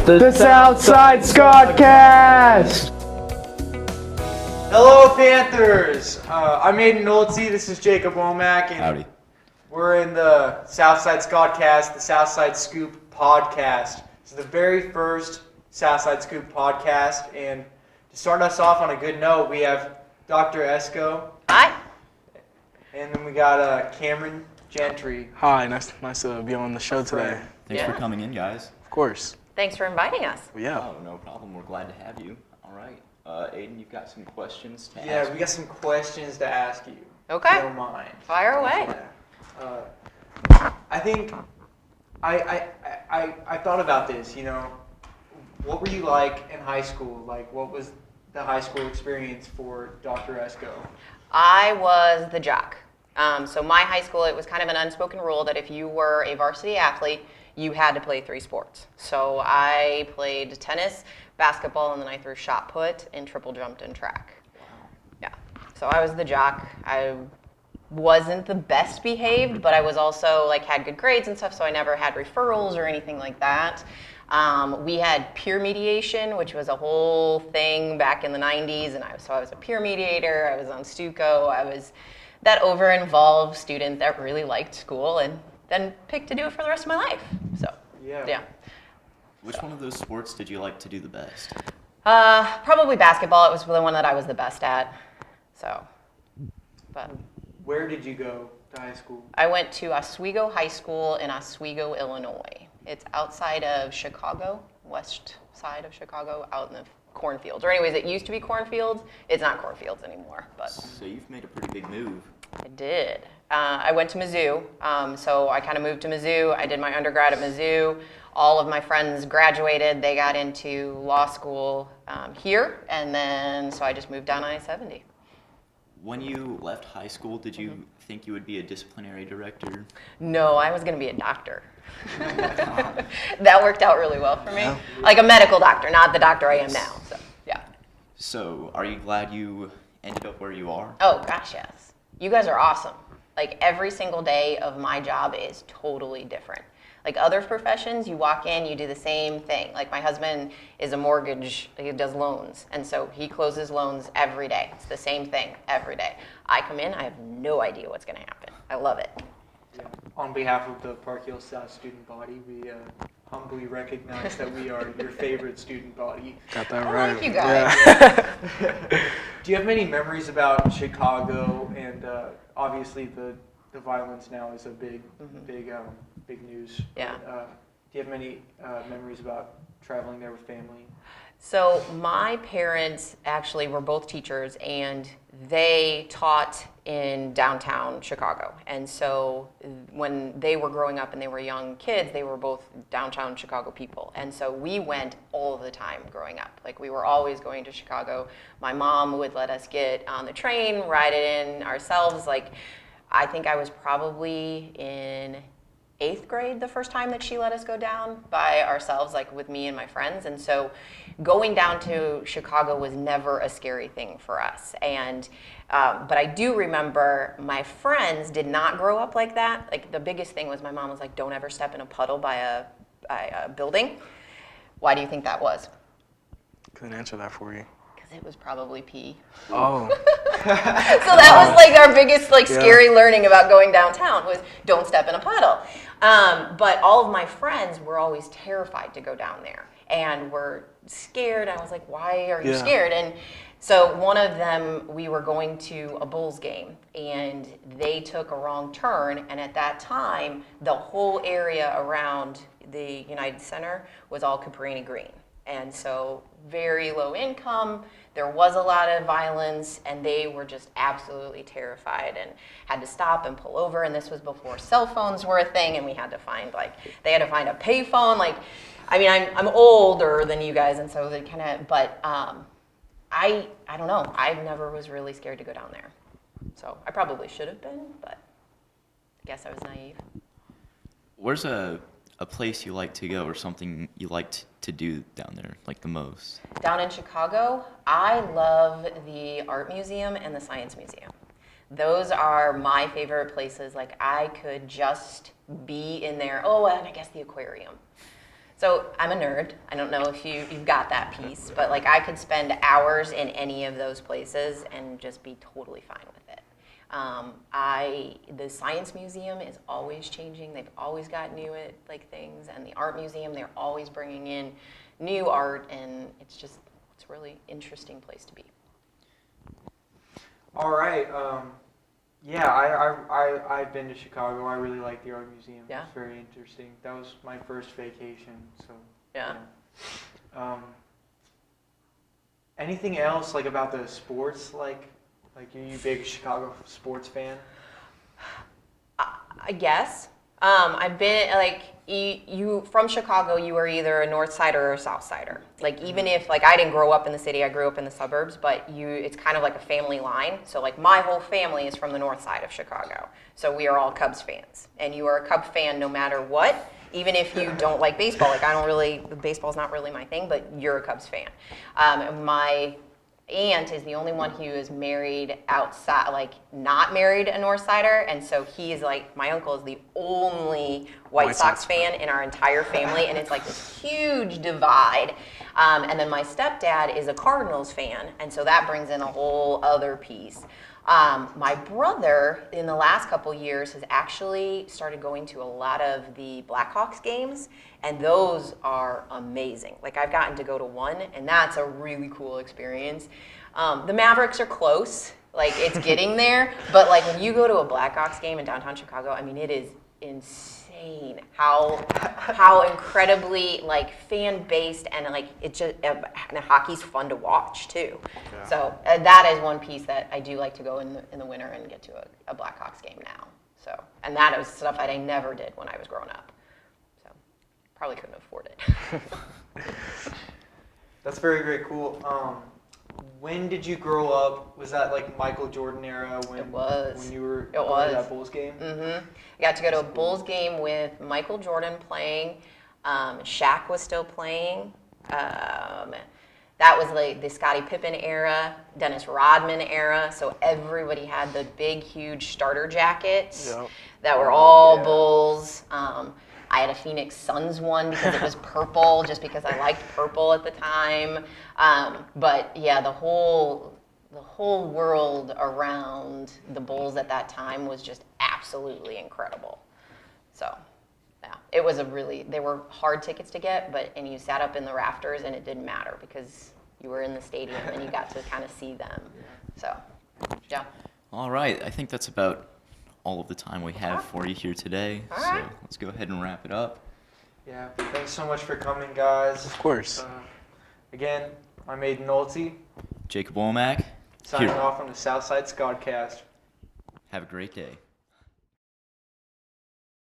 The Southside Scodcast! Hello, Panthers! I'm Aiden Nolte, this is Jacob Womack, and Howdy. we're in the Southside Scodcast, the Southside Scoop podcast. This is the very first Southside Scoop podcast, and to start us off on a good note, we have Dr. Esco. Hi. And then we got Cameron Gentry. Hi, nice to be on the show today. Thanks for coming in, guys. Of course. Thanks for inviting us. Yeah. Oh, no problem. We're glad to have you. All right. Aiden, you've got some questions to ask. Yeah, we got some questions to ask you. Okay. If you don't mind. Fire away. I think I thought about this, you know, what were you like in high school? Like, what was the high school experience for Dr. Esco? I was the jock. So my high school, it was kind of an unspoken rule that if you were a varsity athlete, you had to play 3 sports. So I played tennis, basketball, and then I threw shot put and triple jumped and track. Wow. Yeah. So I was the jock. I wasn't the best behaved, but I was also had good grades and stuff, so I never had referrals or anything like that. We had peer mediation, which was a whole thing back in the 90s, and I was a peer mediator. I was on Stuco. I was that over-involved student that really liked school and then picked to do it for the rest of my life. So, yeah. Which one of those sports did you like to do the best? Probably basketball. It was the one that I was the best at. So, but Where did you go to high school? I went to Oswego High School in Oswego, Illinois. It's outside of Chicago, west side of Chicago, out in the cornfields. Or anyways, it used to be cornfields. It's not cornfields anymore. But So you've made a pretty big move. I did. I went to Mizzou, so I kind of moved to Mizzou. I did my undergrad at Mizzou. All of my friends graduated. They got into law school here, and then so I just moved down I-70. When you left high school, did you think you would be a disciplinary director? No, I was going to be a doctor. That worked out really well for me. Yeah. Like a medical doctor, not the doctor I am now. So, yeah. So are you glad you ended up where you are? Oh, gosh, yes. You guys are awesome. Like, every single day of my job is totally different. Like other professions, you walk in, you do the same thing. Like my husband is a mortgage, he does loans. And so he closes loans every day. It's the same thing every day. I come in, I have no idea what's gonna happen. I love it. Yeah. On behalf of the Park Hill South student body, we humbly recognize that we are your favorite student body. Got that I right. like you guys. Yeah. Do you have many memories about Chicago? And obviously the violence now is a big news. Yeah. But, do you have many memories about traveling there with family? So my parents actually were both teachers, and they taught in downtown Chicago. And so when they were growing up and they were young kids, they were both downtown Chicago people. And so we went all the time growing up. Like we were always going to Chicago. My mom would let us get on the train, ride it in ourselves. Like I think I was probably in 8th grade the first time that she let us go down by ourselves, like with me and my friends. And so going down to Chicago was never a scary thing for us. And but I do remember my friends did not grow up like that. Like the biggest thing was my mom was like, don't ever step in a puddle by a building. Why do you think that was? Couldn't answer that for you. Because it was probably pee. Oh. So that was like our biggest scary learning about going downtown was don't step in a puddle. But all of my friends were always terrified to go down there and were scared. I was like, why are you scared? And so one of them, we were going to a Bulls game and they took a wrong turn. And at that time, the whole area around the United Center was all Cabrini green. And so very low income, there was a lot of violence, and they were just absolutely terrified and had to stop and pull over. And this was before cell phones were a thing, and we had to find they had to find a payphone. I mean, I'm older than you guys, and so they kind of, but I don't know. I never was really scared to go down there. So I probably should have been, but I guess I was naive. Where's a place you like to go or something you liked to do down there, like the most? Down in Chicago, I love the Art Museum and the Science Museum. Those are my favorite places. Like I could just be in there. Oh, and I guess the aquarium. So I'm a nerd. I don't know if you've got that piece, but like I could spend hours in any of those places and just be totally fine with it. The science museum is always changing. They've always got new like things, and the art museum, they're always bringing in new art, and it's a really interesting place to be. All right. Yeah, I've been to Chicago. I really like the art museum. Yeah. It's very interesting. That was my first vacation. So. Yeah. Anything else like about the sports? Like are you a big Chicago sports fan? I guess. I've been like you from Chicago. You were either a North Sider or a South Sider. Like even if like I didn't grow up in the city, I grew up in the suburbs. But it's kind of like a family line. So like my whole family is from the North Side of Chicago. So we are all Cubs fans, and you are a Cub fan no matter what. Even if you don't like baseball, like baseball's not really my thing, but you're a Cubs fan. My aunt is the only one who is married outside, like not married a North Sider, and so he's like, my uncle is the only White Sox fan in our entire family, and it's like this huge divide. And then my stepdad is a Cardinals fan, and so that brings in a whole other piece. My brother, in the last couple years, has actually started going to a lot of the Blackhawks games, and those are amazing. Like, I've gotten to go to one, and that's a really cool experience. The Mavericks are close. Like, it's getting there. But, like, when you go to a Blackhawks game in downtown Chicago, I mean, it is insane how incredibly, like, fan-based and, like, it just and hockey's fun to watch, too. Yeah. So that is one piece that I do like to go in the winter and get to a Blackhawks game now. So, and that was stuff that I never did when I was growing up. So probably couldn't afford it. That's very, very cool. When did you grow up? Was that like Michael Jordan era when It was. when you were It going was. to that Bulls game? I got to go to a Bulls game with Michael Jordan playing. Shaq was still playing. That was like the Scottie Pippen era, Dennis Rodman era. So everybody had the big, huge starter jackets that were all Bulls. I had a Phoenix Suns one because it was purple, just because I liked purple at the time. But yeah, the whole world around the Bulls at that time was just absolutely incredible. So yeah, it was they were hard tickets to get, and you sat up in the rafters and it didn't matter because you were in the stadium and you got to kind of see them. So yeah. All right, I think that's about all of the time we have for you here today. All so right. let's go ahead and wrap it up. Yeah. Thanks so much for coming, guys. Of course. Again, I'm Aiden Nolte, Jacob Womack, signing here. off on the Southside Scodcast. Have a great day.